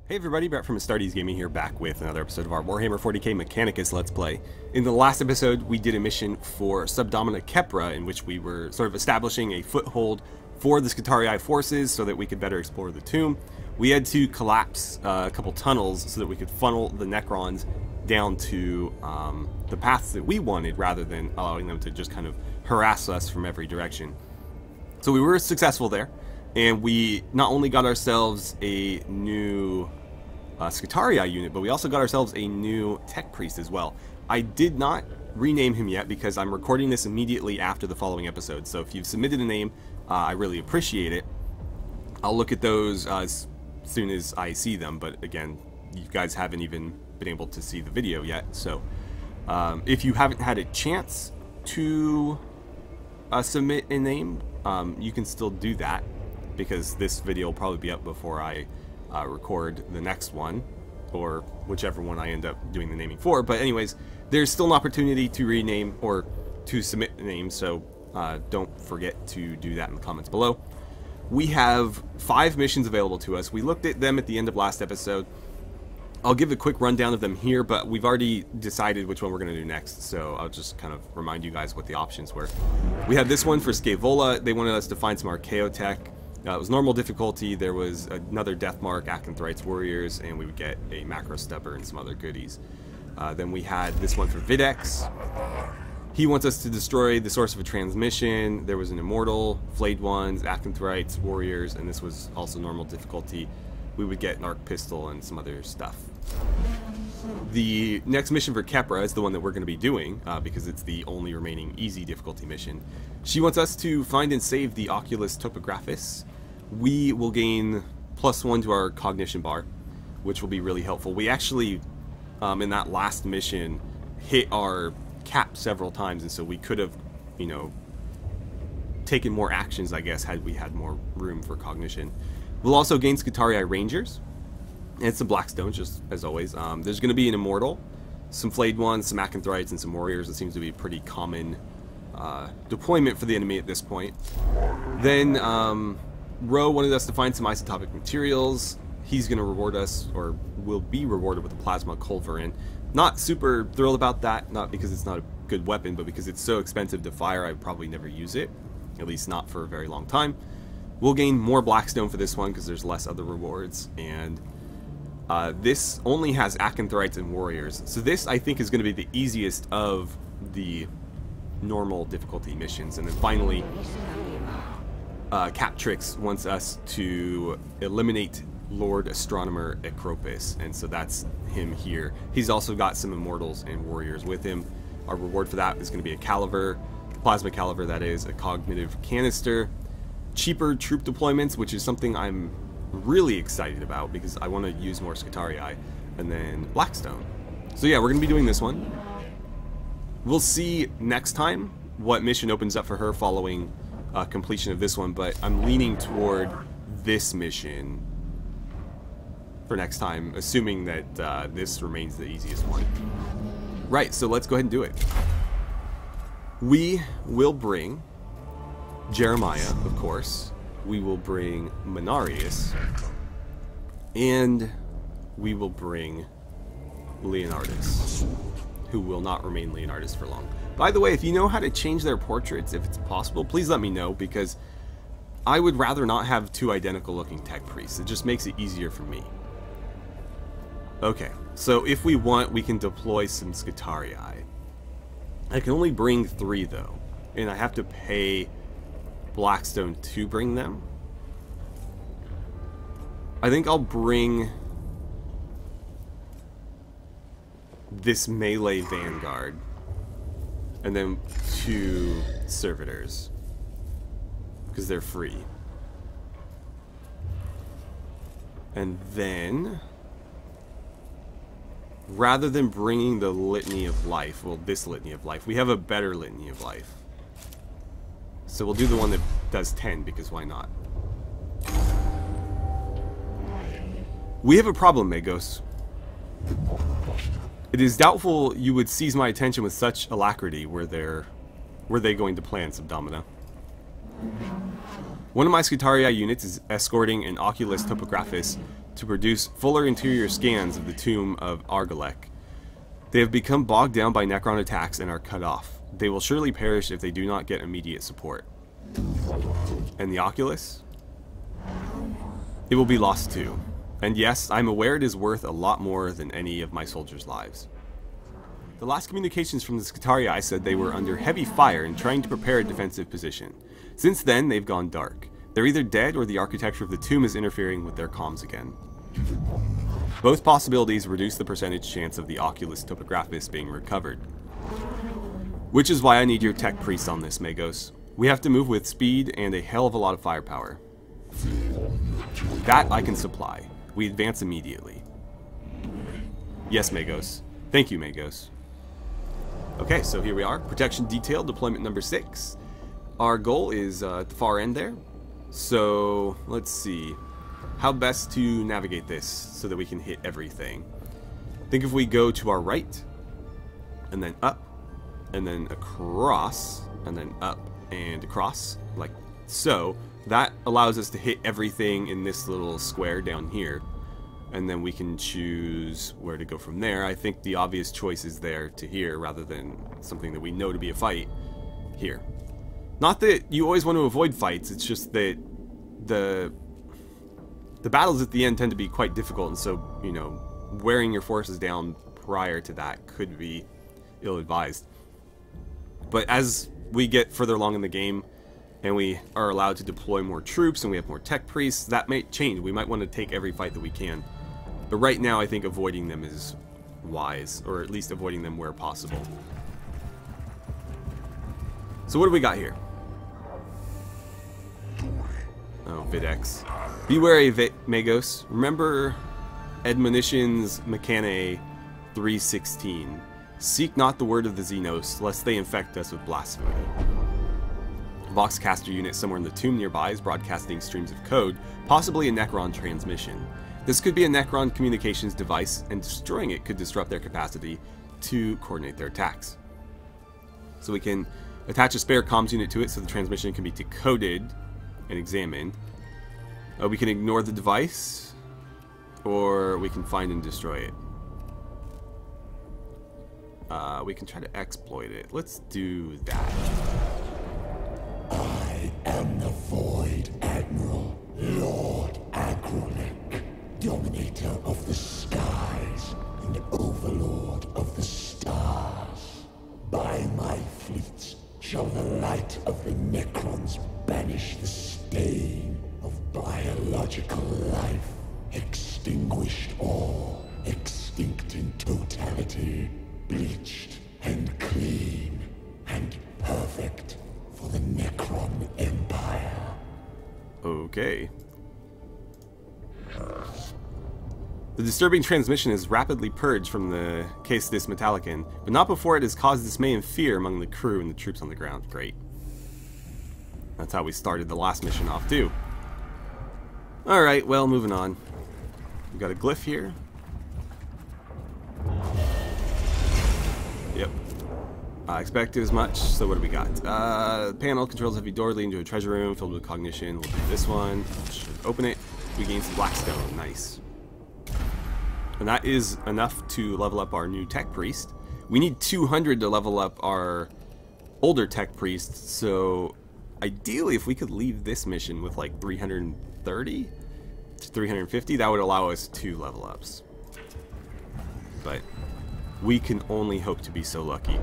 Hey everybody, Brett from AstartesGaming here, back with another episode of our Warhammer 40k Mechanicus Let's Play. In the last episode, we did a mission for Subdomina Kepra, in which we were sort of establishing a foothold for the Scutarii forces so that we could better explore the tomb. We had to collapse a couple tunnels so that we could funnel the Necrons down to the paths that we wanted, rather than allowing them to just kind of harass us from every direction. So we were successful there, and we not only got ourselves a new Scutarii unit, but we also got ourselves a new Tech Priest as well. I did not rename him yet because I'm recording this immediately after the following episode, so if you've submitted a name, I really appreciate it. I'll look at those as soon as I see them, but again, you guys haven't even been able to see the video yet, so if you haven't had a chance to submit a name, you can still do that, because this video will probably be up before I record the next one, or whichever one I end up doing the naming for. But anyways, there's still an opportunity to rename or to submit a name, so don't forget to do that in the comments below. We have 5 missions available to us. We looked at them at the end of last episode. I'll give a quick rundown of them here, but we've already decided which one we're going to do next, so I'll just kind of remind you guys what the options were. We had this one for Scaevola. They wanted us to find some Archaeotech. It was normal difficulty. There was another Deathmark, Acanthrites Warriors, and we would get a Macro Stubber and some other goodies. Then we had this one for Videx. He wants us to destroy the source of a transmission. There was an Immortal, Flayed Ones, Acanthrites Warriors, and this was also normal difficulty. We would get an Arc Pistol and some other stuff. The next mission for Kepra is the one that we're going to be doing, because it's the only remaining easy difficulty mission. She wants us to find and save the Oculus Topographus. We will gain +1 to our cognition bar, which will be really helpful. We actually, in that last mission, hit our cap several times, and so we could have, you know, taken more actions, I guess, had we had more room for cognition. We'll also gain Scutarii Rangers, and some Blackstones, just as always. There's going to be an Immortal, some Flayed Ones, some Acanthrites, and some Warriors. It seems to be a pretty common deployment for the enemy at this point. Then Ro wanted us to find some isotopic materials. He's going to reward us, or will be rewarded, with a Plasma Culverin. Not super thrilled about that, not because it's not a good weapon, but because it's so expensive to fire, I would probably never use it, at least not for a very long time. We'll gain more Blackstone for this one because there's less other rewards, and this only has Acanthrites and Warriors. So this, I think, is going to be the easiest of the normal difficulty missions. And then finally, Captrix wants us to eliminate Lord Astronomer Acropis, and so that's him here. He's also got some Immortals and Warriors with him. Our reward for that is going to be a Caliver, Plasma Caliver, that is, a Cognitive Canister, cheaper troop deployments, which is something I'm really excited about because I want to use more Scutarii, and then Blackstone. So yeah, we're going to be doing this one. We'll see next time what mission opens up for her following completion of this one, but I'm leaning toward this mission for next time, assuming that this remains the easiest one. Right, so let's go ahead and do it. We will bring Jeremiah, of course. We will bring Menarius, and we will bring Leonardus, who will not remain Leonardus for long. By the way, if you know how to change their portraits, if it's possible, please let me know, because I would rather not have 2 identical looking Tech Priests. It just makes it easier for me. Okay, so if we want, we can deploy some Scutarii. I can only bring 3 though, and I have to pay Blackstone to bring them. I think I'll bring this melee Vanguard, and then 2 Servitors, because they're free. And then, rather than bringing the Litany of Life, well, this Litany of Life, we have a better Litany of Life. So we'll do the one that does 10, because why not? We have a problem, Magos. It is doubtful you would seize my attention with such alacrity were they going to plan Subdomina. One of my Scutarii units is escorting an Oculus Topographus to produce fuller interior scans of the tomb of Argalek. They have become bogged down by Necron attacks and are cut off. They will surely perish if they do not get immediate support. And the Oculus? It will be lost too. And yes, I'm aware it is worth a lot more than any of my soldiers' lives. The last communications from the Skitarii said they were under heavy fire and trying to prepare a defensive position. Since then, they've gone dark. They're either dead or the architecture of the tomb is interfering with their comms again. Both possibilities reduce the percentage chance of the Oculus Topographus being recovered. Which is why I need your tech priest on this, Magos. We have to move with speed and a hell of a lot of firepower. That I can supply. We advance immediately. Yes, Magos. Thank you, Magos. Okay, so here we are. Protection detail, deployment number 6. Our goal is at the far end there. So, let's see. How best to navigate this so that we can hit everything. I think if we go to our right, and then up, and then across, and then up, and across, like so, that allows us to hit everything in this little square down here. And then we can choose where to go from there. I think the obvious choice is there to here, rather than something that we know to be a fight here. Not that you always want to avoid fights, it's just that the battles at the end tend to be quite difficult, and so, you know, wearing your forces down prior to that could be ill-advised. But as we get further along in the game, and we are allowed to deploy more troops, and we have more tech priests, that may change. We might want to take every fight that we can. But right now, I think avoiding them is wise, or at least avoiding them where possible. So what do we got here? Oh, Videx. Be wary, Magos. Remember Admonition's Mechanae 3:16. Seek not the word of the xenos, lest they infect us with blasphemy. A Voxcaster unit somewhere in the tomb nearby is broadcasting streams of code, possibly a Necron transmission. This could be a Necron communications device, and destroying it could disrupt their capacity to coordinate their attacks. So we can attach a spare comms unit to it so the transmission can be decoded and examined. We can ignore the device, or we can find and destroy it. We can try to exploit it. Let's do that. I am the Void Admiral, Lord Agrolek, Dominator of the skies and Overlord of the stars. By my fleets shall the light of the Necrons banish the stain of biological life, extinguished all, extinct in totality, bleached and clean and perfect for the Necron Empire. Okay. The disturbing transmission is rapidly purged from the Caestus Metallicon, but not before it has caused dismay and fear among the crew and the troops on the ground. Great. That's how we started the last mission off, too. Alright, well, moving on. We've got a glyph here. Yep. I expected as much, so what do we got? Panel controls heavy door leading to a treasure room filled with cognition. We'll do this one. Should open it. We gain some blackstone. Nice. And that is enough to level up our new tech priest. We need 200 to level up our older tech priest, so ideally if we could leave this mission with like 330 to 350, that would allow us 2 level ups. But we can only hope to be so lucky.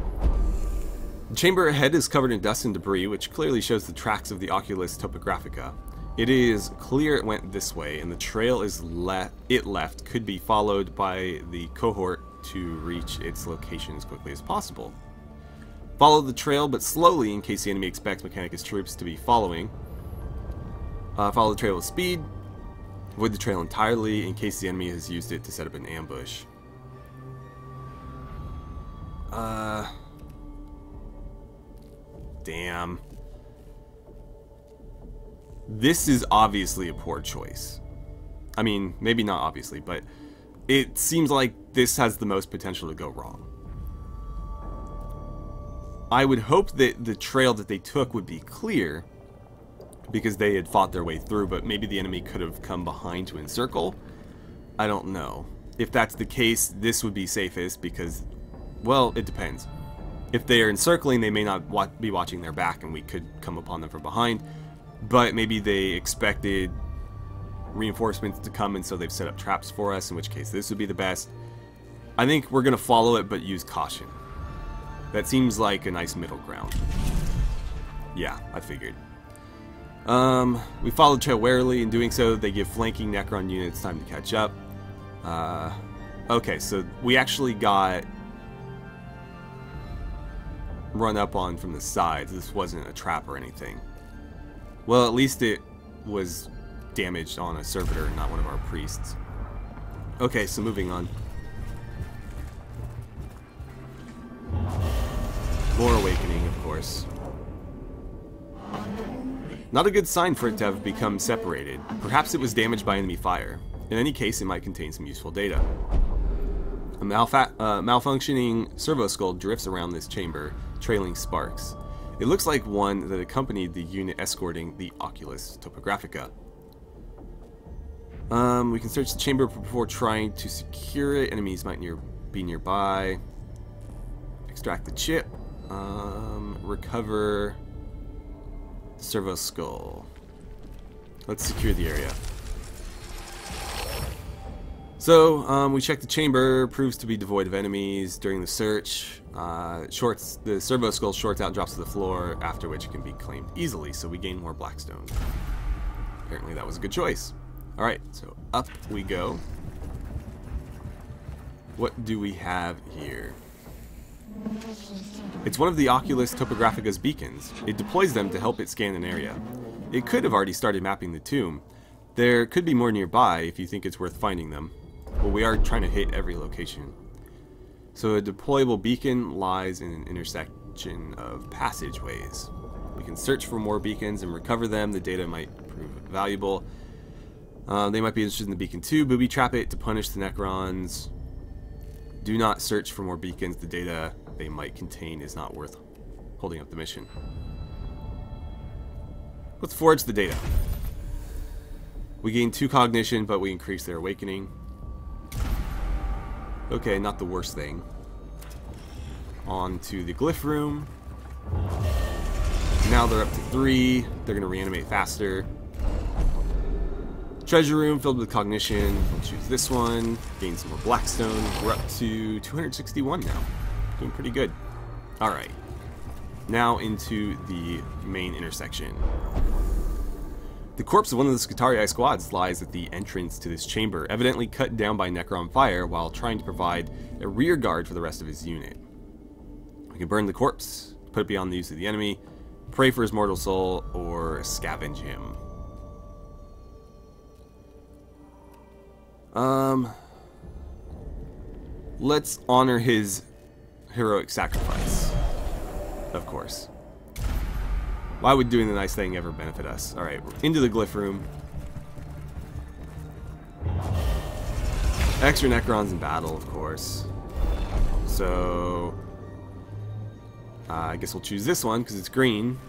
The chamber ahead is covered in dust and debris, which clearly shows the tracks of the Oculus Topographica. It is clear it went this way, and the trail it left could be followed by the cohort to reach its location as quickly as possible. Follow the trail, but slowly in case the enemy expects Mechanicus troops to be following. Follow the trail with speed. Avoid the trail entirely in case the enemy has used it to set up an ambush. Damn. This is obviously a poor choice. I mean, maybe not obviously, but it seems like this has the most potential to go wrong. I would hope that the trail that they took would be clear because they had fought their way through, but maybe the enemy could have come behind to encircle. I don't know. If that's the case, this would be safest because, well, it depends. If they are encircling, they may not be watching their back and we could come upon them from behind. But maybe they expected reinforcements to come and so they've set up traps for us, in which case this would be the best. I think we're going to follow it but use caution. That seems like a nice middle ground. Yeah, I figured. We followed trail warily. In doing so, they give flanking Necron units time to catch up. Okay, so we actually got run up on from the sides. This wasn't a trap or anything. Well, at least it was damaged on a servitor, not one of our priests. Okay, so moving on. More awakening, of course. Not a good sign for it to have become separated. Perhaps it was damaged by enemy fire. In any case, it might contain some useful data. A malfunctioning servo skull drifts around this chamber, trailing sparks. It looks like one that accompanied the unit escorting the Oculus Topographica. We can search the chamber before trying to secure it. Enemies might be nearby. Extract the chip. Recover the servo skull. Let's secure the area. So, we check the chamber, proves to be devoid of enemies. During the search, the servo skull shorts out and drops to the floor, after which it can be claimed easily, so we gain more blackstone. Apparently that was a good choice. Alright, so up we go. What do we have here? It's one of the Oculus Topographica's beacons. It deploys them to help it scan an area. It could have already started mapping the tomb. There could be more nearby if you think it's worth finding them. But we are trying to hit every location. So a deployable beacon lies in an intersection of passageways. We can search for more beacons and recover them. The data might prove valuable. They might be interested in the beacon too. Booby trap it to punish the Necrons. Do not search for more beacons. The data they might contain is not worth holding up the mission. Let's forge the data. We gain 2 cognition, but we increase their awakening. Okay, not the worst thing. On to the glyph room. Now they're up to 3. They're going to reanimate faster. Treasure room filled with cognition. We'll choose this one. Gain some more blackstone. We're up to 261 now. Doing pretty good. Alright. Now into the main intersection. The corpse of one of the Scutarii squads lies at the entrance to this chamber, evidently cut down by Necron fire while trying to provide a rear guard for the rest of his unit. We can burn the corpse, put it beyond the use of the enemy, pray for his mortal soul, or scavenge him. Let's honor his heroic sacrifice. Of course. Why would doing the nice thing ever benefit us? Alright, into the glyph room. Extra Necrons in battle, of course. So, I guess we'll choose this one because it's green.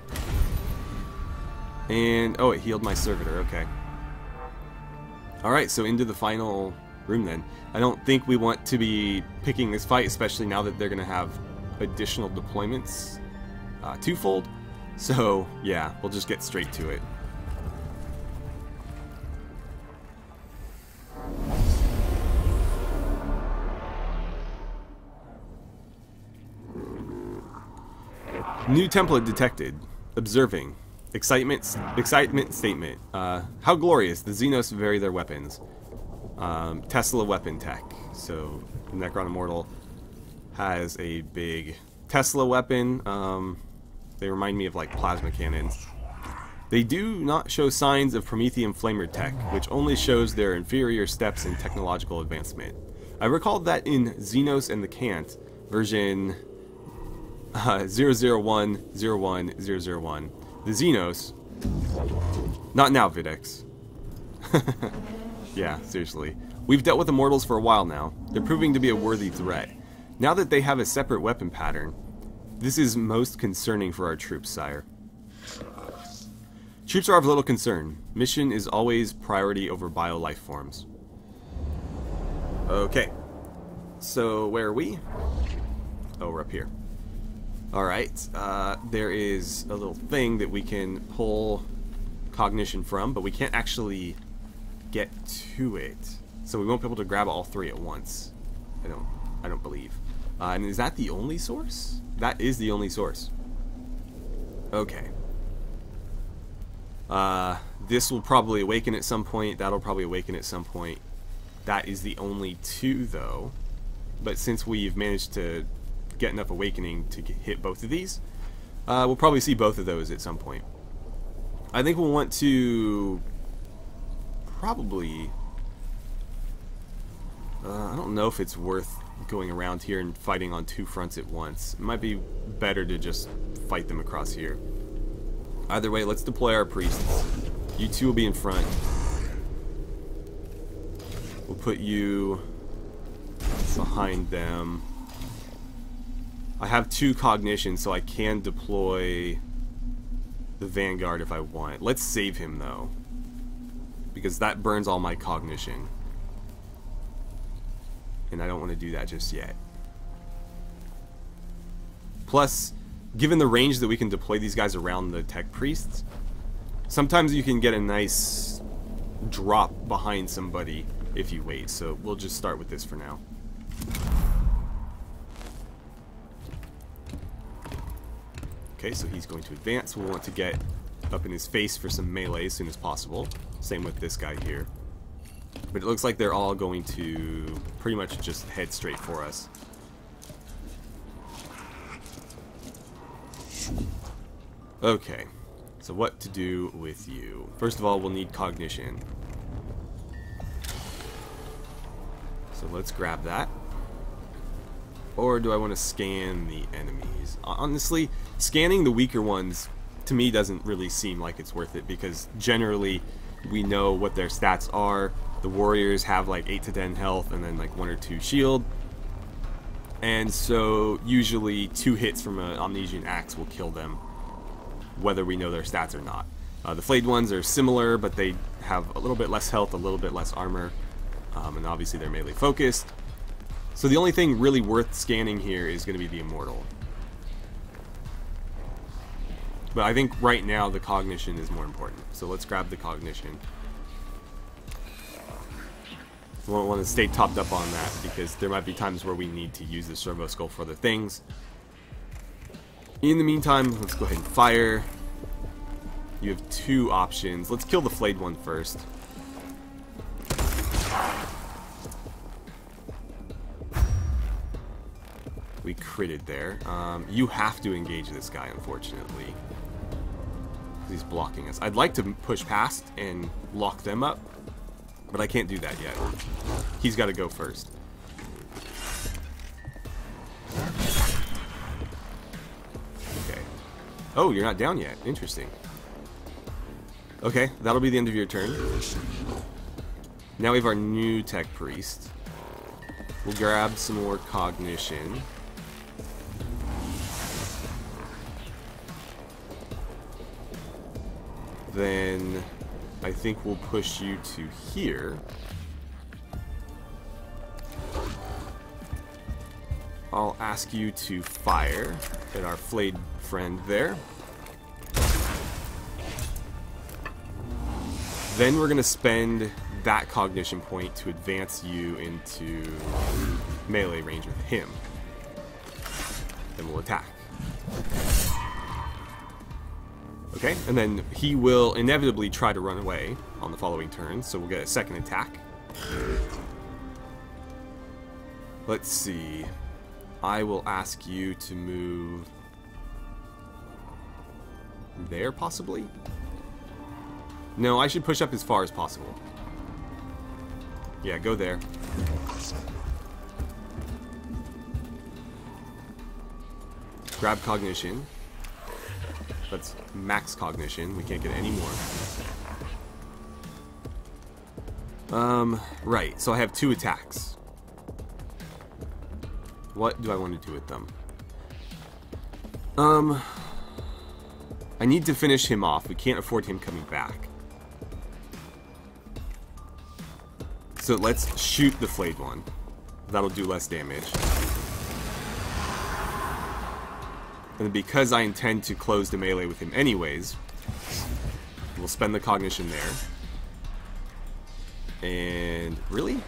And, oh, it healed my servitor, okay. Alright, so into the final room then. I don't think we want to be picking this fight, especially now that they're going to have additional deployments twofold. So, yeah, we'll just get straight to it. New template detected. Observing. Excitement statement. How glorious. The Xenos vary their weapons. Tesla weapon tech. So, Necron Immortal has a big Tesla weapon. They remind me of like plasma cannons. They do not show signs of Promethean flamer tech, which only shows their inferior steps in technological advancement. I recall that in Xenos and the Cant, version 001-01001, the Xenos... Not now, Videx. Yeah, seriously. We've dealt with Immortals for a while now. They're proving to be a worthy threat. Now that they have a separate weapon pattern, this is most concerning for our troops, sire. Troops are of little concern. Mission is always priority over bio life forms. Okay. So, where are we? Oh, we're up here. Alright. There is a little thing that we can pull cognition from, but we can't actually get to it. So we won't be able to grab all three at once. I don't believe. And is that the only source? That is the only source. Okay. This will probably awaken at some point. That'll probably awaken at some point. That is the only two, though. But since we've managed to get enough awakening to hit both of these, we'll probably see both of those at some point. I think we'll want to probably... I don't know if it's worth going around here and fighting on two fronts at once. It might be better to just fight them across here. Either way, let's deploy our priests. You two will be in front. We'll put you behind them. I have 2 cognition, so I can deploy the Vanguard if I want. Let's save him, though, because that burns all my cognition. And I don't want to do that just yet. Plus, given the range that we can deploy these guys around the tech priests, sometimes you can get a nice drop behind somebody if you wait. So we'll just start with this for now. Okay, so he's going to advance. We'll want to get up in his face for some melee as soon as possible. Same with this guy here. But it looks like they're all going to pretty much just head straight for us. Okay, so what to do with you? First of all, we'll need cognition. So let's grab that. Or do I want to scan the enemies? Honestly, scanning the weaker ones to me doesn't really seem like it's worth it, because generally we know what their stats are. The warriors have like 8 to 10 health and then like 1 or 2 shield. And so usually 2 hits from an Omnesian axe will kill them, whether we know their stats or not. The flayed ones are similar, but they have a little bit less health, a little bit less armor, and obviously they're melee focused. So the only thing really worth scanning here is going to be the Immortal. But I think right now the cognition is more important. So let's grab the cognition. We won't want to stay topped up on that, because there might be times where we need to use the servo skull for other things. In the meantime, let's go ahead and fire. You have 2 options. Let's kill the flayed one first. We critted there. You have to engage this guy, unfortunately. He's blocking us. I'd like to push past and lock them up, but I can't do that yet. He's got to go first. Okay. Oh, you're not down yet. Interesting. Okay, that'll be the end of your turn. Now we have our new tech priest. We'll grab some more cognition. Then I think we'll push you to here. I'll ask you to fire at our flayed friend there. Then we're going to spend that cognition point to advance you into melee range with him. Then we'll attack. Okay, and then he will inevitably try to run away on the following turn, so we'll get a second attack. Let's see. I will ask you to move there, possibly? No, I should push up as far as possible. Yeah, go there. Grab cognition. That's max cognition. We can't get any more. Right. So I have 2 attacks. What do I want to do with them? I need to finish him off. We can't afford him coming back. So let's shoot the flayed one. That'll do less damage. And because I intend to close the melee with him anyways, we'll spend the cognition there. And really?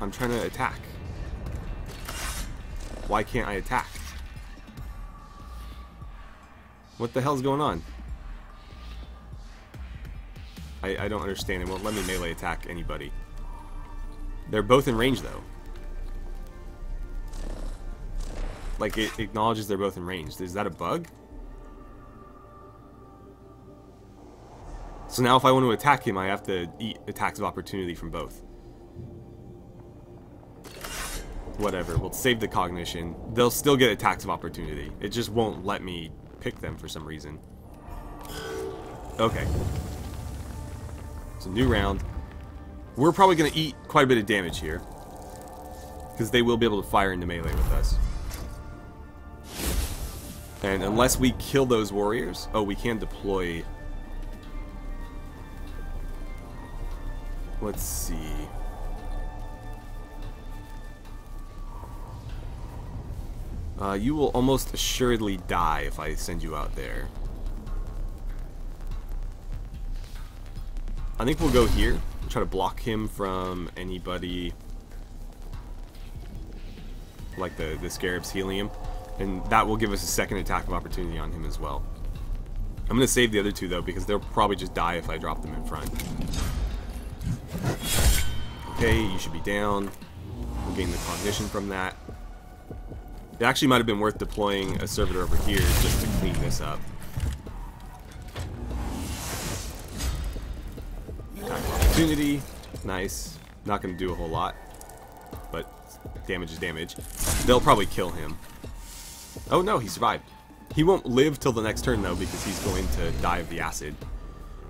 I'm trying to attack. Why can't I attack? What the hell's going on? I don't understand. It won't let me melee attack anybody. They're both in range though. Like, it acknowledges they're both in range. Is that a bug? So now if I want to attack him, I have to eat attacks of opportunity from both. Whatever, we'll save the cognition. They'll still get attacks of opportunity. It just won't let me pick them for some reason. Okay. It's a new round. We're probably going to eat quite a bit of damage here, because they will be able to fire into melee with us. And unless we kill those warriors... Oh, we can deploy... Let's see... you will almost assuredly die if I send you out there. I think we'll go here. We'll try to block him from anybody like the scarabs healing him. And that will give us a second attack of opportunity on him as well. I'm going to save the other two though, because they'll probably just die if I drop them in front. Okay, you should be down. We'll gain the cognition from that. It actually might have been worth deploying a servitor over here just to clean this up. Attack of opportunity. Nice. Not going to do a whole lot, but damage is damage. They'll probably kill him. Oh no, he survived. He won't live till the next turn though, because he's going to die of the acid.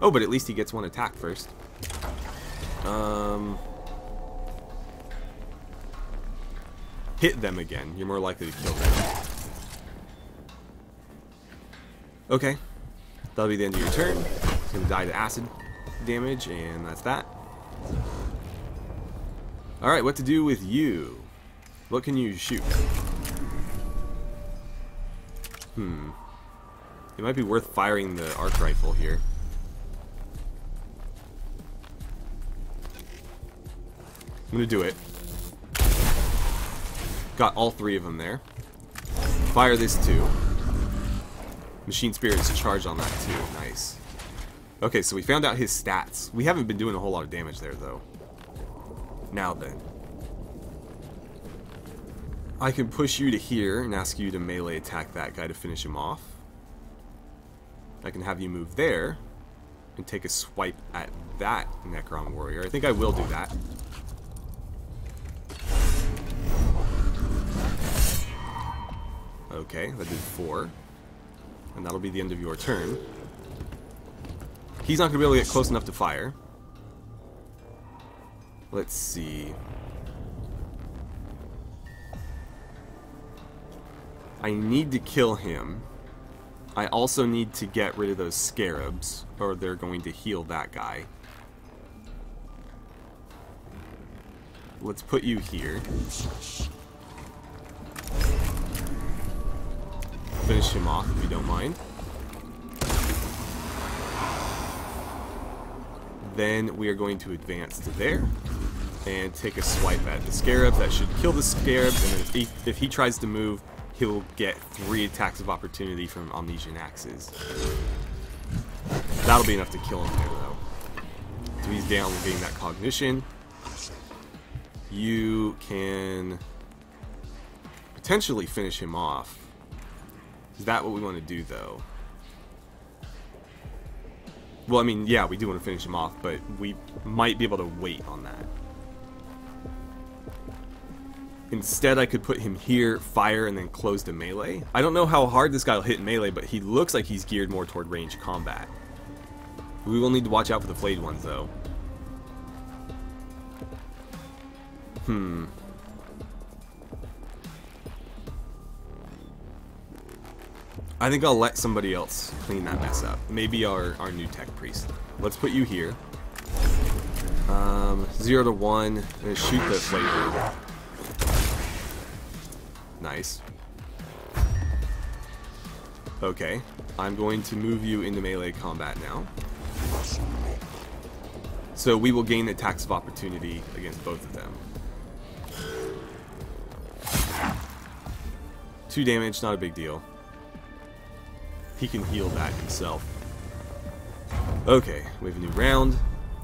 Oh, but at least he gets one attack first. Hit them again. You're more likely to kill them. Okay. That'll be the end of your turn. He's going to die to acid damage, and that's that. Alright, what to do with you? What can you shoot? It might be worth firing the arc rifle here. I'm going to do it. Got all three of them there. Fire this too. Machine Spirit's charged on that too. Nice. Okay, so we found out his stats. We haven't been doing a whole lot of damage there though. Now then. I can push you to here and ask you to melee attack that guy to finish him off. I can have you move there and take a swipe at that Necron warrior. I think I will do that. Okay, that did 4. And that'll be the end of your turn. He's not going to be able to get close enough to fire. Let's see. I need to kill him. I also need to get rid of those scarabs, or they're going to heal that guy. Let's put you here. Finish him off if you don't mind. Then we are going to advance to there and take a swipe at the scarabs. That should kill the scarabs, and then if he tries to move, he'll get 3 attacks of opportunity from Omnesian axes. That'll be enough to kill him there though. So he's down, we're getting that cognition. You can potentially finish him off. Is that what we want to do though? Well, I mean, yeah, we do want to finish him off, but we might be able to wait on that. Instead, I could put him here, fire, and then close to melee. I don't know how hard this guy will hit in melee, but he looks like he's geared more toward range combat. We will need to watch out for the flayed ones, though. I think I'll let somebody else clean that mess up. Maybe our new tech priest. Let's put you here. 0 to 1. I'm gonna shoot the flavor. Nice. Okay, I'm going to move you into melee combat now. So we will gain attacks of opportunity against both of them. 2 damage, not a big deal. He can heal that himself. Okay, we have a new round.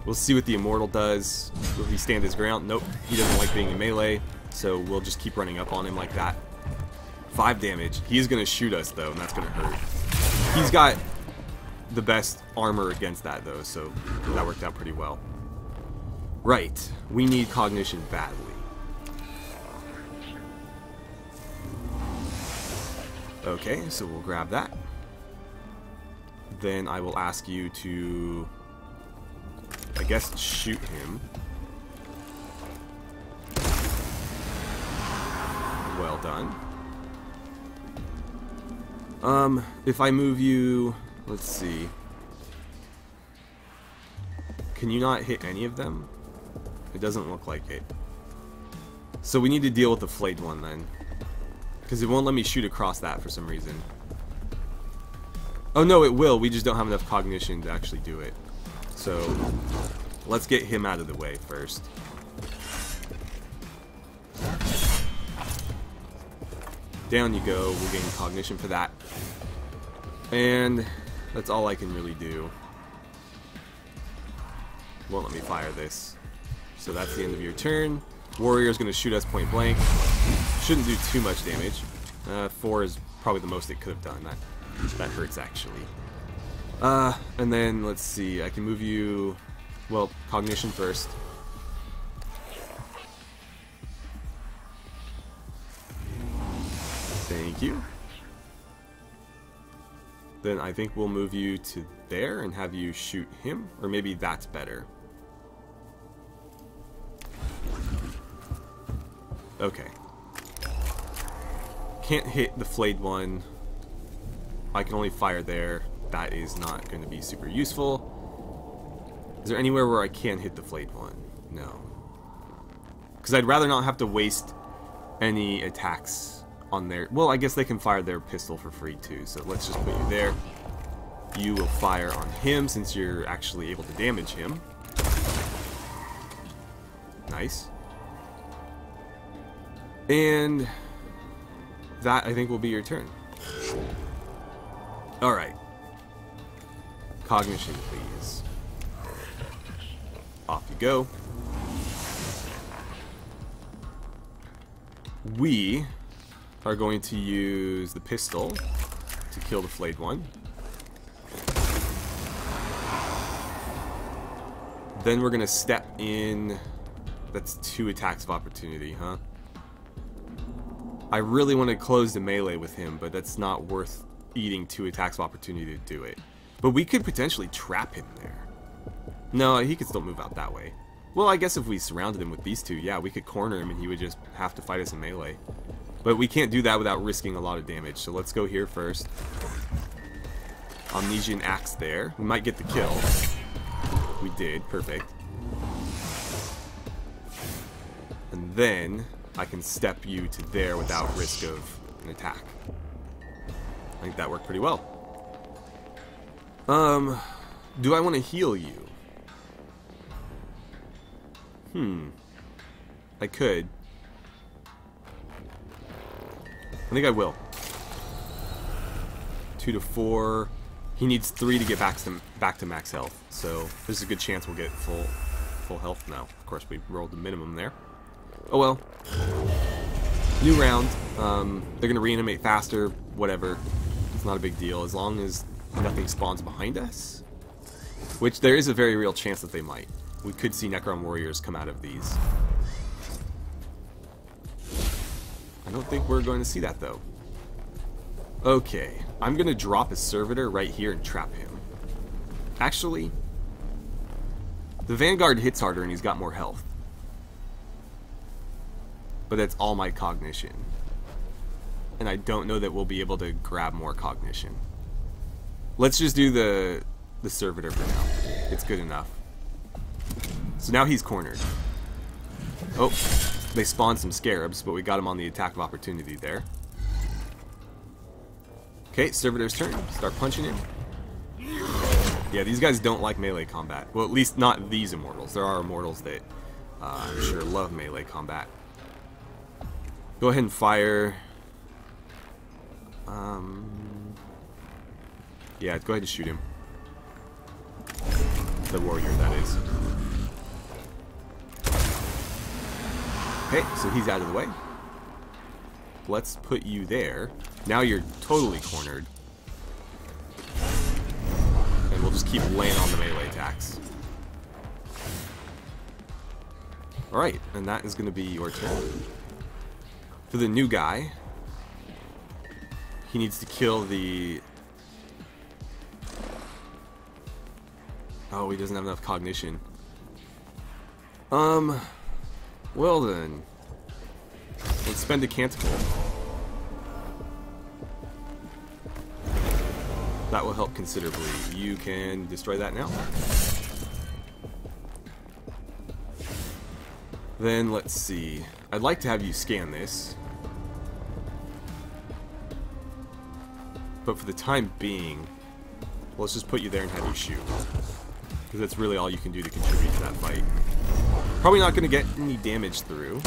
We'll see what the Immortal does. Will he stand his ground? Nope, he doesn't like being in melee, so we'll just keep running up on him like that. 5 damage. He is going to shoot us, though, and that's going to hurt. He's got the best armor against that, though, so that worked out pretty well. Right, we need cognition badly. Okay, so we'll grab that. Then I will ask you to, I guess, shoot him. Well done. If I move you, let's see. Can you not hit any of them? It doesn't look like it. So we need to deal with the flayed one then. Because it won't let me shoot across that for some reason. Oh no, it will. We just don't have enough cognition to actually do it. So let's get him out of the way first. Down you go. We'll gain cognition for that. And that's all I can really do. Won't let me fire this. So that's the end of your turn. Warrior's going to shoot us point blank. Shouldn't do too much damage. 4 is probably the most it could have done. That hurts actually. And then let's see. I can move you. Well, cognition first. Thank you. Then I think we'll move you to there and have you shoot him, or maybe that's better. Okay. Can't hit the flayed one. I can only fire there. That is not going to be super useful. Is there anywhere where I can hit the flayed one? No. Because I'd rather not have to waste any attacks on their... Well, I guess they can fire their pistol for free too, so let's just put you there. You will fire on him since you're actually able to damage him. Nice. And that, I think, will be your turn. Alright. Cognition, please. Off you go. We are going to use the pistol to kill the flayed one. Then we're going to step in. That's 2 attacks of opportunity, huh? I really want to close the melee with him, but that's not worth eating 2 attacks of opportunity to do it. But we could potentially trap him there. No, he could still move out that way. Well, I guess if we surrounded him with these 2, yeah, we could corner him and he would just have to fight us in melee. But we can't do that without risking a lot of damage, so let's go here first. Amnesian Axe there. We might get the kill. We did, perfect. And then I can step you to there without risk of an attack. I think that worked pretty well. Do I want to heal you? I could. I think I will. 2 to 4. He needs 3 to get back to max health. So there's a good chance we'll get full health now. Of course, we rolled the minimum there. Oh well. New round. They're gonna reanimate faster. Whatever. It's not a big deal as long as nothing spawns behind us. Which there is a very real chance that they might. We could see Necron Warriors come out of these. I don't think we're going to see that though. Okay, I'm going to drop a servitor right here and trap him. Actually, the Vanguard hits harder and he's got more health. But that's all my cognition. And I don't know that we'll be able to grab more cognition. Let's just do the servitor for now. It's good enough. So now he's cornered. Oh, they spawned some scarabs, but we got him on the attack of opportunity there. Okay, Servitor's turn. Start punching him. Yeah, these guys don't like melee combat. Well, at least not these Immortals. There are Immortals that I'm sure love melee combat. Go ahead and fire. Yeah, go ahead and shoot him. The warrior, that is. Okay, so he's out of the way. Let's put you there. Now you're totally cornered. And we'll just keep laying on the melee attacks. Alright, and that is going to be your turn. For the new guy, he needs to kill the... Oh, he doesn't have enough cognition. Well then, let's spend a canticle. That will help considerably. You can destroy that now. Then let's see. I'd like to have you scan this. But for the time being, let's just put you there and have you shoot. Because that's really all you can do to contribute to that fight. Probably not going to get any damage through.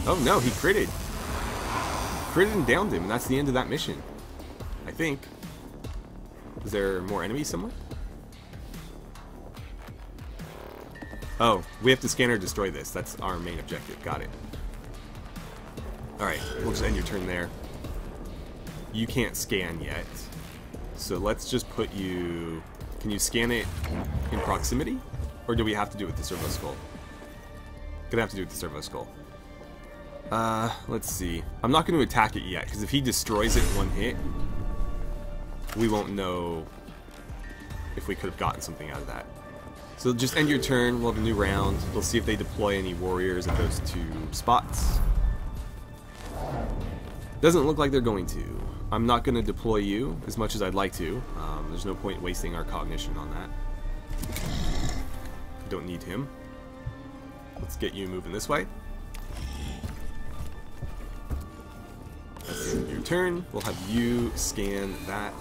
Oh no, he critted. Critted and downed him, and that's the end of that mission. I think. Is there more enemies somewhere? Oh, we have to scan or destroy this. That's our main objective. Got it. Alright, we'll just end your turn there. You can't scan yet. So let's just put you... Can you scan it in proximity? Or do we have to do it with the Servo Skull? Gonna have to do it with the Servo Skull. Let's see. I'm not going to attack it yet, because if he destroys it in one hit, we won't know if we could have gotten something out of that. So just end your turn, we'll have a new round. We'll see if they deploy any warriors at those two spots. Doesn't look like they're going to. I'm not going to deploy you as much as I'd like to. There's no point wasting our cognition on that. Don't need him. Let's get you moving this way. That's your turn. We'll have you scan that.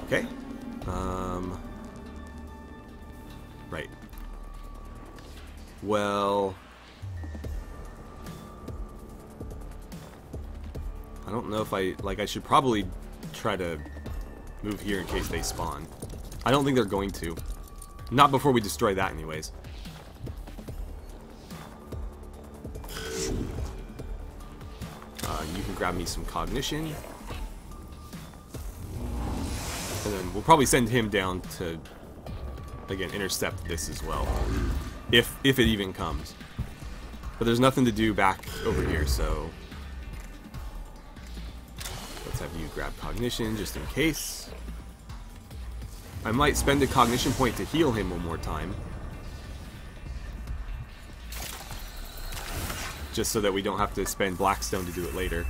Okay. Right. Well, I don't know if I should probably try to move here in case they spawn. I don't think they're going to. Not before we destroy that anyways. You can grab me some cognition. And then we'll probably send him down to, again, intercept this as well. If it even comes. But there's nothing to do back over here, so... Let's have you grab cognition just in case. I might spend a cognition point to heal him one more time. Just so that we don't have to spend Blackstone to do it later.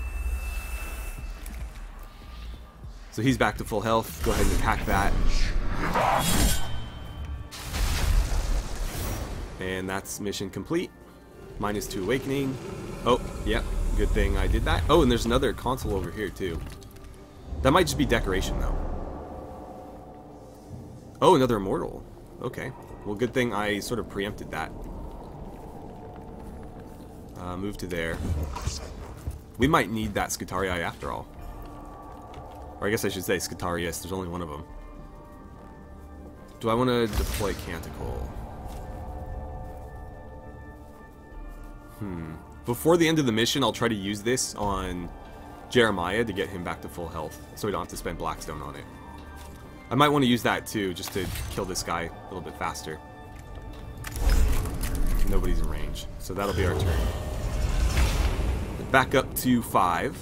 So he's back to full health. Go ahead and attack that. And that's mission complete. -2 awakening. Oh, yep. Good thing I did that. Oh, and there's another console over here too. That might just be decoration though. Oh, another Immortal. Okay. Well, good thing I sort of preempted that. Move to there. We might need that Scutarii after all. Or I guess I should say Scutarius. There's only one of them. Do I want to deploy Canticle? Before the end of the mission, I'll try to use this on Jeremiah to get him back to full health, so we don't have to spend Blackstone on it. I might want to use that too, just to kill this guy a little bit faster. Nobody's in range, so that'll be our turn. Back up to 5.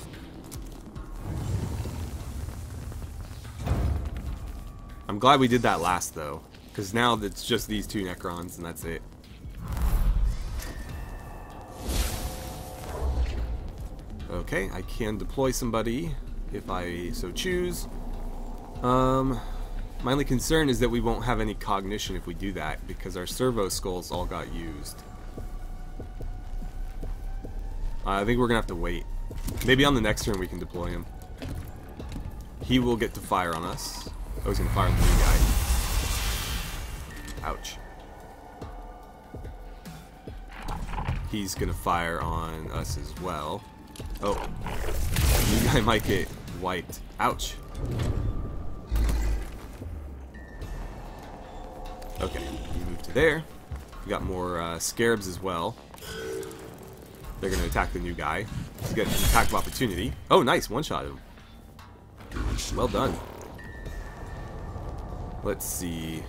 I'm glad we did that last though, because now it's just these 2 Necrons and that's it. Okay, I can deploy somebody if I so choose. My only concern is that we won't have any cognition if we do that, because our servo skulls all got used. I think we're gonna have to wait. Maybe on the next turn we can deploy him. He will get to fire on us. Oh, he's gonna fire on the new guy. Ouch. He's gonna fire on us as well. Oh, the new guy might get wiped. Ouch. Okay, you move to there. We got more scarabs as well. They're gonna attack the new guy. He's got an attack of opportunity. Oh, nice, one-shot him. Well done. Let's see.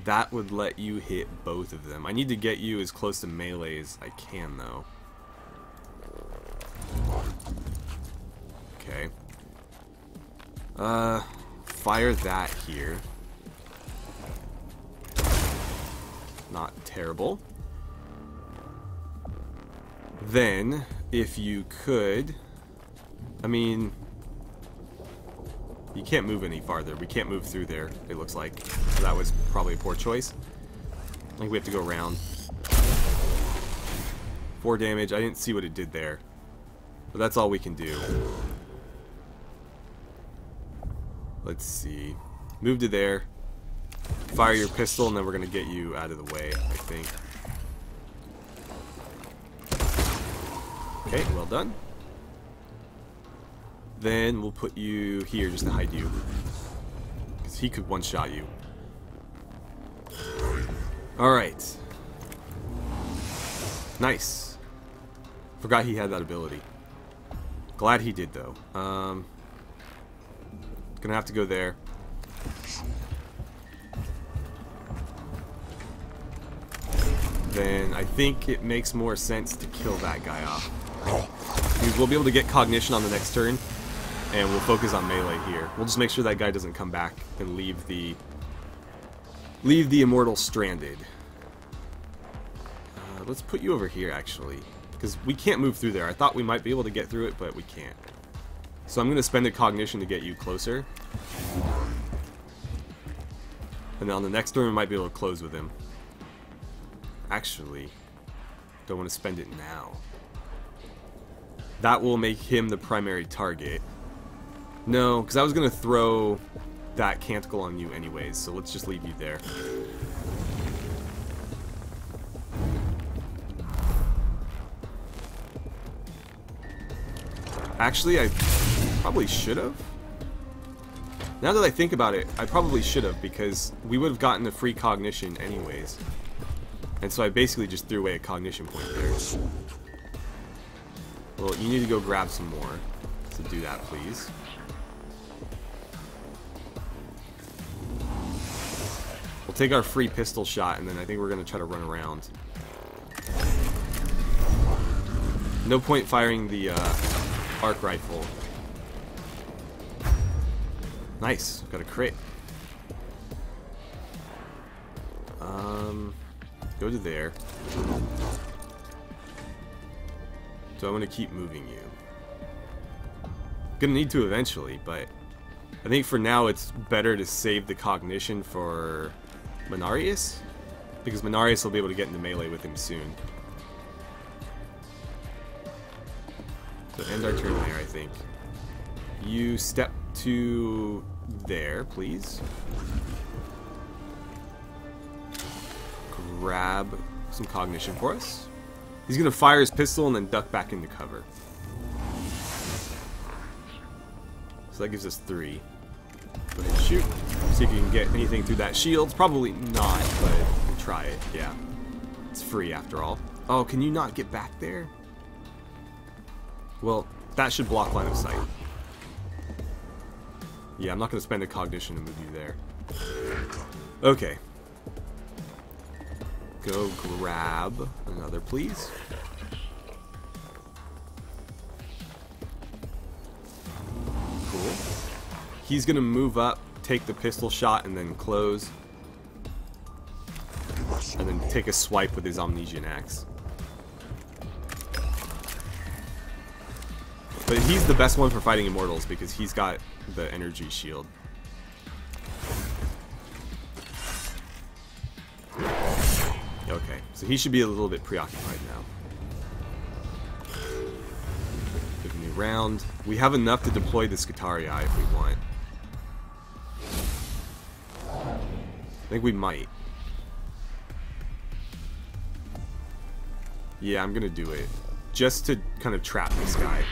That would let you hit both of them. I need to get you as close to melee as I can, though. Okay. Fire that here. Not terrible. Then, if you could... I mean... You can't move any farther. We can't move through there, it looks like. So that was probably a poor choice. I think we have to go around. 4 damage. I didn't see what it did there. But that's all we can do. Let's see. Move to there. Fire your pistol, and then we're going to get you out of the way, I think. Okay, well done. Then we'll put you here just to hide you. Because he could one-shot you. Alright. Nice. Forgot he had that ability. Glad he did, though. Gonna have to go there. Then I think it makes more sense to kill that guy off. Because we'll be able to get cognition on the next turn, and we'll focus on melee here. We'll just make sure that guy doesn't come back and leave the Immortal stranded. Let's put you over here, actually, because we can't move through there. I thought we might be able to get through it, but we can't. So I'm going to spend a cognition to get you closer. And then on the next turn, we might be able to close with him. Actually, don't want to spend it now. That will make him the primary target. No, because I was going to throw that canticle on you anyways, so let's just leave you there. Actually, I probably should have. Now that I think about it, I probably should have, because we would have gotten a free cognition anyways. And so I basically just threw away a cognition point there. Well, you need to go grab some more. So do that, please. We'll take our free pistol shot, and then I think we're going to try to run around. No point firing the arc rifle. Nice, got a crit. Go to there. So I'm going to keep moving you. Gonna need to eventually, but I think for now it's better to save the cognition for Menarius, because Menarius will be able to get into melee with him soon. So end our turn there, I think. You step to there, please. Grab some cognition for us. He's going to fire his pistol and then duck back into cover. So that gives us 3. Go ahead and shoot. See if you can get anything through that shield. Probably not, but we'll try it. Yeah. It's free after all. Oh, can you not get back there? Well, that should block line of sight. Yeah, I'm not going to spend a cognition to move you there. Okay. Go grab another, please. Cool. He's going to move up, take the pistol shot, and then close. And then take a swipe with his Omnesian axe. But he's the best one for fighting Immortals because he's got the energy shield. Okay, so he should be a little bit preoccupied now. Give me round. We have enough to deploy the Scutarii if we want. I think we might. Yeah, I'm gonna do it. Just to kind of trap this guy.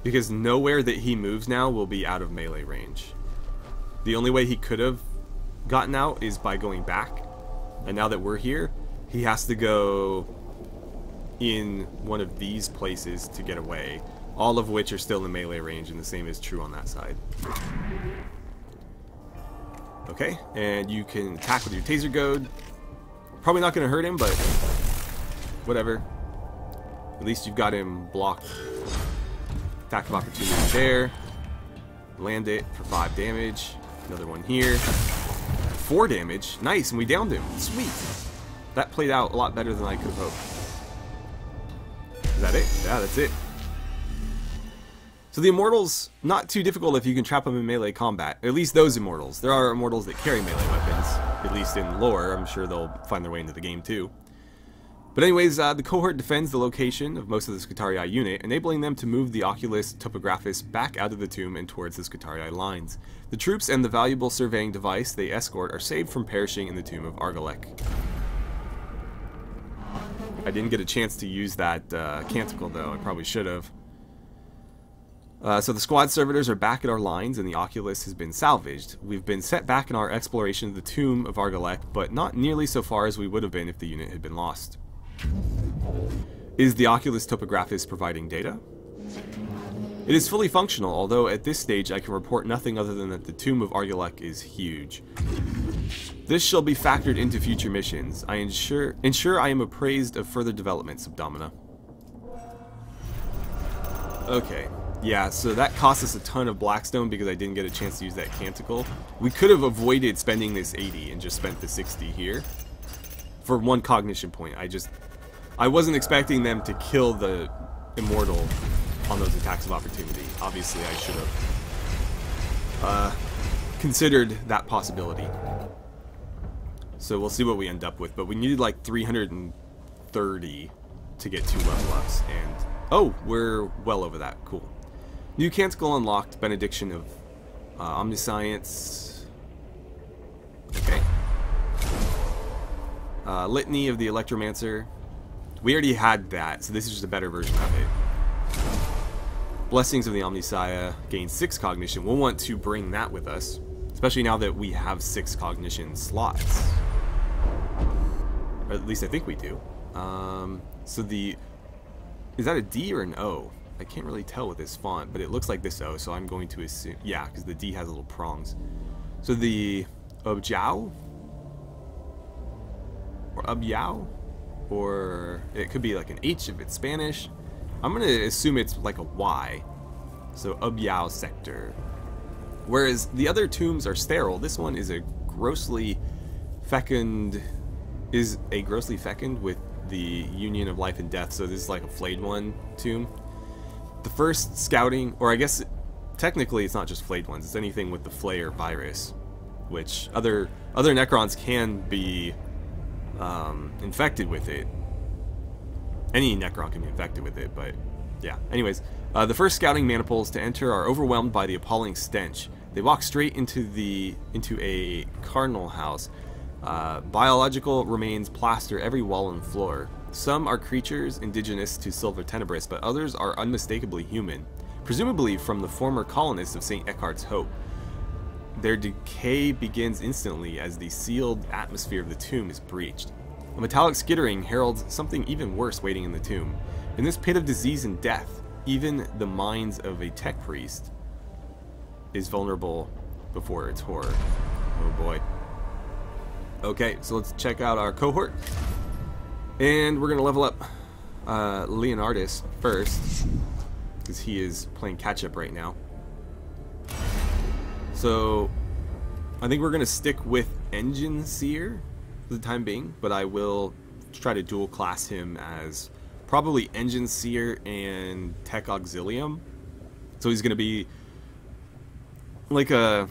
Because nowhere that he moves now will be out of melee range. The only way he could have gotten out is by going back. And now that we're here, he has to go in one of these places to get away. All of which are still in melee range, and the same is true on that side. Okay, and you can attack with your taser goad. Probably not going to hurt him, but whatever. At least you've got him blocked. Attack of opportunity there. Land it for 5 damage. Another one here. 4 damage. Nice, and we downed him. Sweet. That played out a lot better than I could have hoped. Is that it? Yeah, that's it. So the Immortals, not too difficult if you can trap them in melee combat. At least those Immortals. There are Immortals that carry melee weapons. At least in lore. I'm sure they'll find their way into the game too. But anyways, the cohort defends the location of most of the Scutarii unit, enabling them to move the Oculus Topographus back out of the tomb and towards the Scutarii lines. The troops and the valuable surveying device they escort are saved from perishing in the tomb of Argalek. I didn't get a chance to use that canticle though, I probably should have. So the squad servitors are back at our lines and the Oculus has been salvaged. We've been set back in our exploration of the tomb of Argalek, but not nearly so far as we would have been if the unit had been lost. Is the Oculus Topographus providing data? It is fully functional, although at this stage I can report nothing other than that the tomb of Argalek is huge. This shall be factored into future missions. I ensure I am appraised of further developments, Subdomina. Okay. Yeah, so that cost us a ton of Blackstone because I didn't get a chance to use that canticle. We could have avoided spending this 80 and just spent the 60 here. For 1 cognition point. I wasn't expecting them to kill the Immortal on those attacks of opportunity. Obviously, I should have considered that possibility. So we'll see what we end up with. But we needed like 330 to get 2 level ups. And oh, we're well over that. Cool. New canticle unlocked. Benediction of Omniscience. Okay. Litany of the Electromancer. We already had that, so this is just a better version of it. Blessings of the Omnissiah. Gain 6 cognition. We'll want to bring that with us. Especially now that we have 6 cognition slots. Or at least I think we do. So the... Is that a D or an O? I can't really tell with this font, but it looks like this O, so I'm going to assume... Yeah, because the D has little prongs. So the... Objao? Or Ubyao? Or it could be like an H if it's Spanish. I'm going to assume it's like a Y. So Ubyao sector. Whereas the other tombs are sterile, this one is a grossly fecund with the union of life and death. So this is like a flayed one tomb. The first scouting, or I guess technically it's not just flayed ones, it's anything with the flayer virus, which other Necrons can be infected with it. Any Necron can be infected with it, but yeah. Anyways, the first scouting maniples to enter are overwhelmed by the appalling stench. They walk straight into a cardinal house. Biological remains plaster every wall and floor. Some are creatures indigenous to Silver Tenebris, but others are unmistakably human, presumably from the former colonists of St. Eckhart's Hope. Their decay begins instantly as the sealed atmosphere of the tomb is breached. A metallic skittering heralds something even worse waiting in the tomb. In this pit of disease and death, even the minds of a tech priest is vulnerable before its horror. Oh boy. Okay, so let's check out our cohort. And we're going to level up Leonardus first, because he is playing catch-up right now. So, I think we're going to stick with Engine Seer for the time being, but I will try to dual class him as probably Engine Seer and Tech Auxilium. So he's going to be like a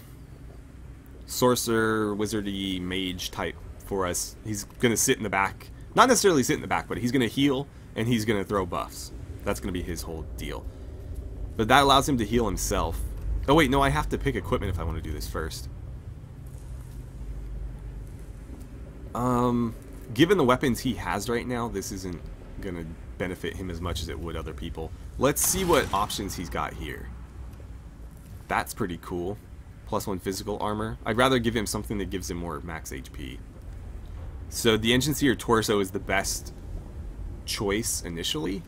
sorcerer, wizardy, mage type for us. He's going to sit in the back. Not necessarily sit in the back, but he's going to heal and he's going to throw buffs. That's going to be his whole deal. But that allows him to heal himself. Oh wait, no, I have to pick equipment if I want to do this first. Given the weapons he has right now, this isn't going to benefit him as much as it would other people. Let's see what options he's got here. That's pretty cool. +1 physical armor. I'd rather give him something that gives him more max HP. So the Engine Seer Torso is the best choice initially,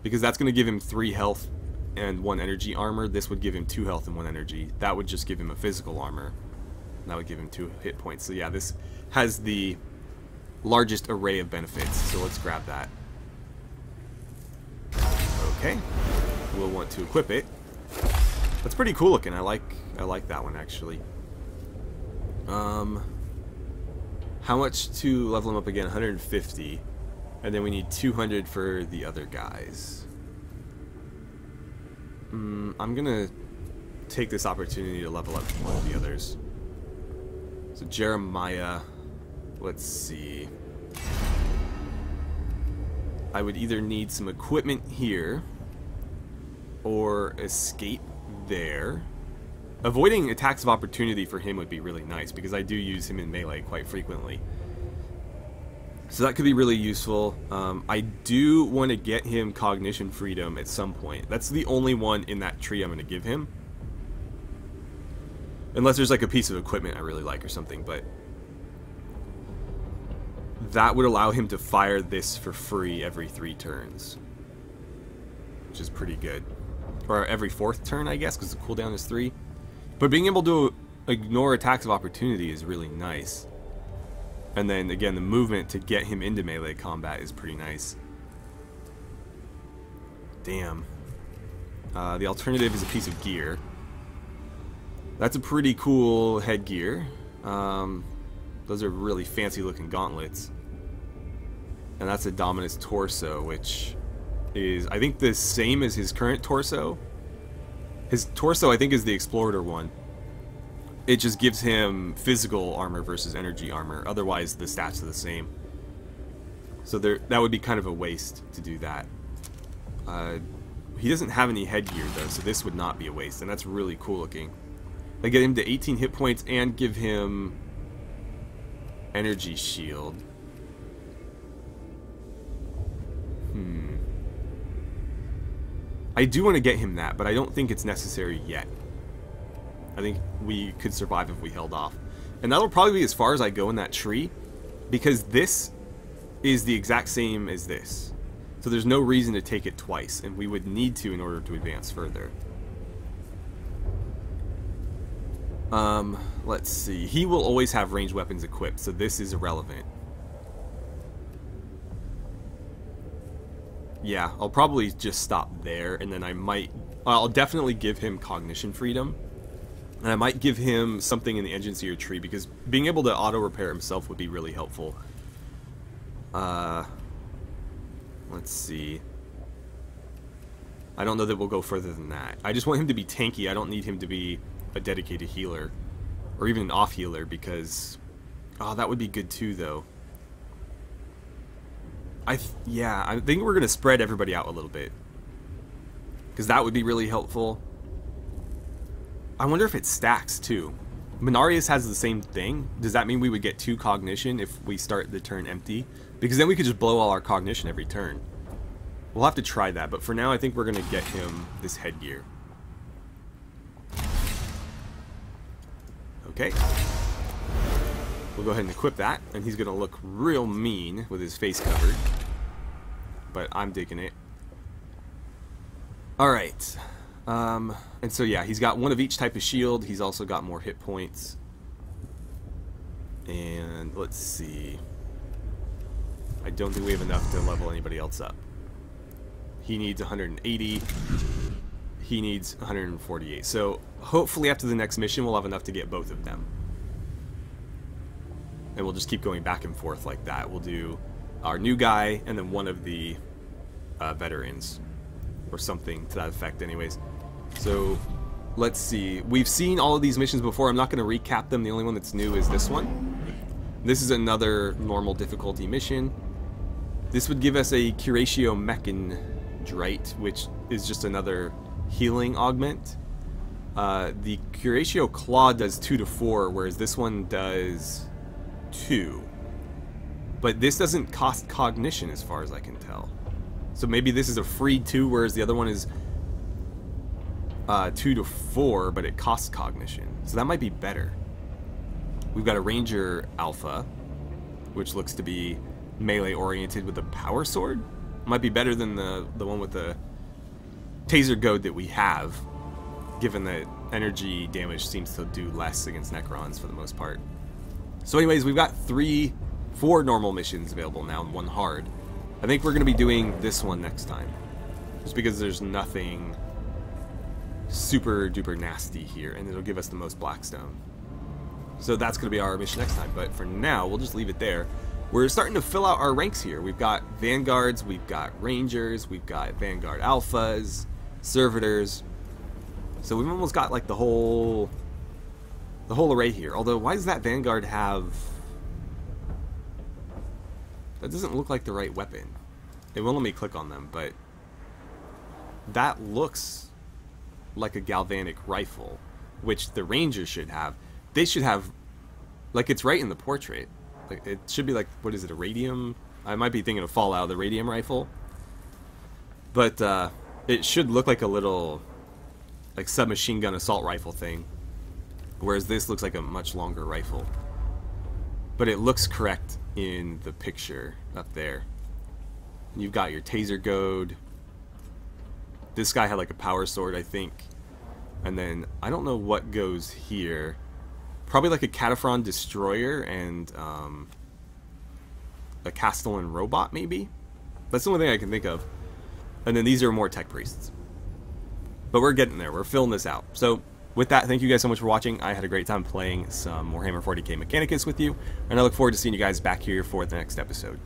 because that's going to give him 3 health and 1 energy armor. This would give him 2 health and 1 energy. That would just give him a physical armor. That would give him 2 hit points. So yeah, this has the largest array of benefits. So let's grab that. Okay. We'll want to equip it. That's pretty cool looking. I like that one actually. How much to level him up again? 150. And then we need 200 for the other guys. I'm gonna take this opportunity to level up one of the others. So Jeremiah, let's see. I would either need some equipment here or escape there. Avoiding attacks of opportunity for him would be really nice because I do use him in melee quite frequently. So that could be really useful. I do want to get him cognition freedom at some point. That's the only one in that tree I'm going to give him. Unless there's like a piece of equipment I really like or something, but that would allow him to fire this for free every 3 turns. Which is pretty good. Or every 4th turn, I guess, because the cooldown is 3. But being able to ignore attacks of opportunity is really nice. And then, again, the movement to get him into melee combat is pretty nice. Damn. The alternative is a piece of gear. That's a pretty cool headgear. Those are really fancy looking gauntlets. And that's a Dominus torso, which is, I think, the same as his current torso. His torso, I think, is the Explorer one. It just gives him physical armor versus energy armor. Otherwise, the stats are the same. So that would be kind of a waste to do that. He doesn't have any headgear, though, so this would not be a waste. And that's really cool looking. They get him to 18 hit points and give him energy shield. I do want to get him that, but I don't think it's necessary yet. I think we could survive if we held off. And that'll probably be as far as I go in that tree, because this is the exact same as this. So there's no reason to take it twice, and we would need to in order to advance further. Let's see. He will always have ranged weapons equipped, so this is irrelevant. Yeah, I'll probably just stop there, and then I'll definitely give him cognition freedom. And I might give him something in the Engine Seer tree, because being able to auto-repair himself would be really helpful. Let's see. I don't know that we'll go further than that. I just want him to be tanky. I don't need him to be a dedicated healer. Or even an off-healer, because... Oh, that would be good too, though. Yeah, I think we're going to spread everybody out a little bit. Because that would be really helpful. I wonder if it stacks, too. Minarius has the same thing. Does that mean we would get 2 cognition if we start the turn empty? Because then we could just blow all our cognition every turn. We'll have to try that, but for now I think we're going to get him this headgear. Okay. We'll go ahead and equip that, and he's going to look real mean with his face covered. But I'm digging it. Alright. And so yeah, he's got one of each type of shield. He's also got more hit points. And let's see. I don't think we have enough to level anybody else up. He needs 180. He needs 148. So hopefully after the next mission we'll have enough to get both of them. And we'll just keep going back and forth like that. We'll do our new guy, and then one of the veterans, or something to that effect anyways. So let's see. We've seen all of these missions before. I'm not going to recap them. The only one that's new is this one. This is another normal difficulty mission. This would give us a Curatio Mechandrite, which is just another healing augment. The Curatio Claw does 2 to 4, whereas this one does 2. But this doesn't cost cognition as far as I can tell. So maybe this is a free 2, whereas the other one is 2 to 4, but it costs cognition. So that might be better. We've got a Ranger Alpha, which looks to be melee oriented with a power sword. Might be better than the one with the taser goad that we have, given that energy damage seems to do less against Necrons for the most part. So anyways, we've got 4 normal missions available now and 1 hard. I think we're going to be doing this one next time, just because there's nothing super duper nasty here, and it'll give us the most Blackstone. So that's going to be our mission next time, but for now, we'll just leave it there. We're starting to fill out our ranks here. We've got Vanguards, we've got Rangers, we've got Vanguard Alphas, Servitors. So we've almost got like the whole array here. Although, why does that Vanguard have... That doesn't look like the right weapon. It won't let me click on them, but that looks like a galvanic rifle, which the Rangers should have. They should have, like, it's right in the portrait. Like, it should be like, what is it, a radium? I might be thinking of Fallout, the radium rifle. But it should look like a little, like, submachine gun assault rifle thing, whereas this looks like a much longer rifle. But it looks correct in the picture up there. You've got your taser goad. This guy had like a power sword, I think. And then I don't know what goes here. Probably like a Cataphron destroyer and a Castellan robot, maybe. That's the only thing I can think of. And then these are more tech priests. But we're getting there. We're filling this out. So with that, thank you guys so much for watching. I had a great time playing some Warhammer 40k Mechanicus with you, and I look forward to seeing you guys back here for the next episode.